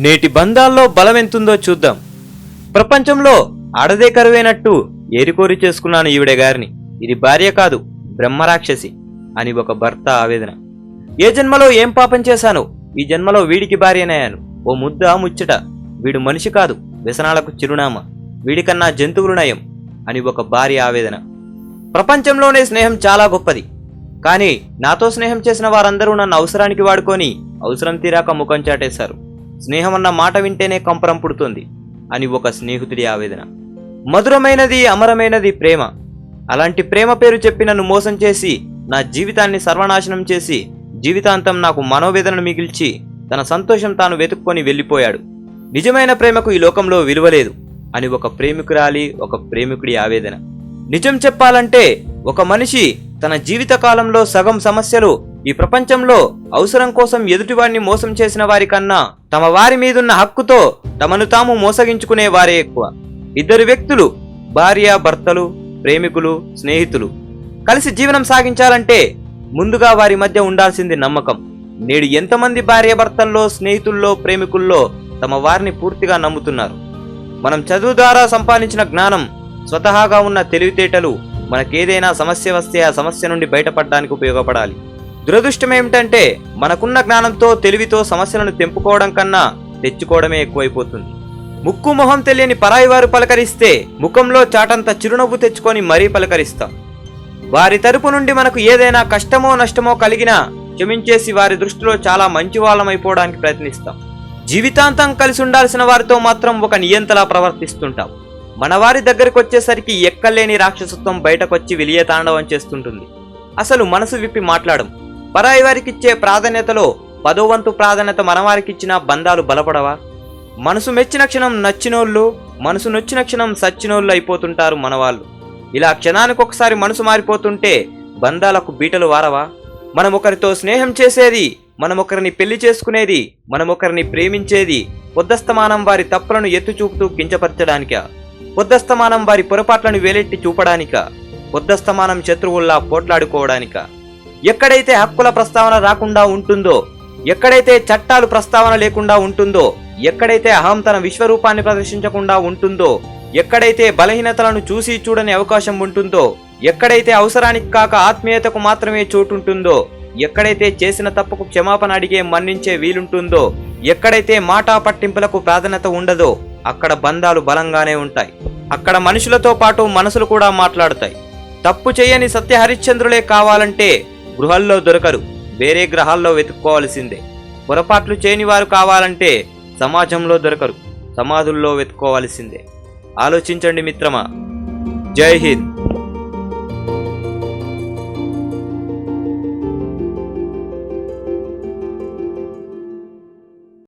నేటి బంధాల్లో బలం ఎంతుందో చూద్దాం. ప్రపంచంలో ఆడదే కరువైనట్టు ఏరికోరి చేసుకున్నాను ఈవిడే గారిని, ఇది భార్య కాదు బ్రహ్మరాక్షసి అని ఒక భర్త ఆవేదన. ఏ జన్మలో ఏం పాపం చేశాను, ఈ జన్మలో వీడికి భార్యనయ్యాను. ఓ ముద్ద ముచ్చట, వీడు మనిషి కాదు వ్యసనాలకు చిరునామా, వీడికన్నా జంతువులు నయం అని ఒక భార్య ఆవేదన. ప్రపంచంలోనే స్నేహం చాలా గొప్పది, కానీ నాతో స్నేహం చేసిన వారందరూ నన్ను అవసరానికి వాడుకొని అవసరం తీరాక ముఖం చాటేశారు. స్నేహం అన్న మాట వింటేనే కంపరం పుడుతుంది అని ఒక స్నేహితుడి ఆవేదన. మధురమైనది అమరమైనది ప్రేమ. అలాంటి ప్రేమ పేరు చెప్పి నన్ను మోసం చేసి నా జీవితాన్ని సర్వనాశనం చేసి జీవితాంతం నాకు మనోవేదనను మిగిల్చి తన సంతోషం తాను వెతుక్కొని వెళ్ళిపోయాడు. నిజమైన ప్రేమకు ఈ లోకంలో విలువలేదు అని ఒక ప్రేమికురాలి ఒక ప్రేమికుడి ఆవేదన. నిజం చెప్పాలంటే ఒక మనిషి తన జీవిత కాలంలో సగం సమస్యలు ఈ ప్రపంచంలో అవసరం కోసం ఎదుటివారిని మోసం చేసిన వారి కన్నా తమ వారి మీదున్న హక్కుతో తమను తాము మోసగించుకునే వారే ఎక్కువ. ఇద్దరు వ్యక్తులు, భార్య భర్తలు, ప్రేమికులు, స్నేహితులు కలిసి జీవనం సాగించాలంటే ముందుగా వారి మధ్య ఉండాల్సింది నమ్మకం. నేడు ఎంతమంది భార్య భర్తల్లో, స్నేహితుల్లో, ప్రేమికుల్లో తమ వారిని పూర్తిగా నమ్ముతున్నారు? మనం చదువు ద్వారా సంపాదించిన జ్ఞానం, స్వతహాగా ఉన్న తెలివితేటలు మనకేదైనా సమస్య వస్తే ఆ సమస్య నుండి బయటపడడానికి ఉపయోగపడాలి. దురదృష్టం ఏమిటంటే మనకున్న జ్ఞానంతో తెలివితో సమస్యలను తెంపుకోవడం కన్నా తెచ్చుకోవడమే ఎక్కువైపోతుంది. ముక్కు మొహం తెలియని పరాయి వారు పలకరిస్తే ముఖంలో చాటంత చిరునవ్వు తెచ్చుకొని మరీ పలకరిస్తాం. వారి తరపు నుండి మనకు ఏదైనా కష్టమో నష్టమో కలిగినా క్షమించేసి వారి దృష్టిలో చాలా మంచి వాళ్ళమైపోవడానికి ప్రయత్నిస్తాం. జీవితాంతం కలిసి ఉండాల్సిన వారితో మాత్రం ఒక నియంతలా ప్రవర్తిస్తుంటాం. మన వారి దగ్గరికి వచ్చేసరికి ఎక్కలేని రాక్షసత్వం బయటకొచ్చి విలియతాండవం చేస్తుంటుంది. అసలు మనసు విప్పి మాట్లాడం. పరాయి వారికిచ్చే ప్రాధాన్యతలో 10వ వంతు ప్రాధాన్యత మనవారికిచ్చినా బంధాలు బలపడవా? మనసు మెచ్చిన క్షణం నచ్చినోళ్ళు, మనసు నొచ్చిన క్షణం సచ్చినోళ్ళు అయిపోతుంటారు మనవాళ్ళు. ఇలా క్షణానికొకసారి మనసు మారిపోతుంటే బంధాలకు బీటలు వారవా? మనమొకరితో స్నేహం చేసేది, మనమొకరిని పెళ్లి చేసుకునేది, మనమొకరిని ప్రేమించేది పొద్దస్తమానం వారి తప్పులను ఎత్తు చూపుతూ కించపరచడానిక? పొద్దస్తమానం వారి పొరపాట్లను వేలెట్టి చూపడానిక? పొద్దస్తమానం శత్రువుల్లా పోట్లాడుకోవడానిక? ఎక్కడైతే హక్కుల ప్రస్తావన రాకుండా ఉంటుందో, ఎక్కడైతే చట్టాలు ప్రస్తావన లేకుండా ఉంటుందో, ఎక్కడైతే అహం తన విశ్వరూపాన్ని ప్రదర్శించకుండా ఉంటుందో, ఎక్కడైతే బలహీనతలను చూసి చూడని అవకాశం ఉంటుందో, ఎక్కడైతే అవసరానికి కాక ఆత్మీయతకు మాత్రమే చోటుంటుందో, ఎక్కడైతే చేసిన తప్పుకు క్షమాపణ అడిగే మన్నించే వీలుంటుందో, ఎక్కడైతే మాటా పట్టింపులకు ప్రాధాన్యత ఉండదో అక్కడ బంధాలు బలంగానే ఉంటాయి. అక్కడ మనుషులతో పాటు మనసులు కూడా మాట్లాడుతాయి. తప్పు చేయని సత్య హరిశ్చంద్రులే కావాలంటే గృహాల్లో దొరకరు, వేరే గ్రహాల్లో వెతుక్కోవాల్సిందే. పొరపాట్లు చేయని వారు కావాలంటే సమాజంలో దొరకరు, సమాధుల్లో వెతుక్కోవాల్సిందే. ఆలోచించండి మిత్రమా. జై హింద్.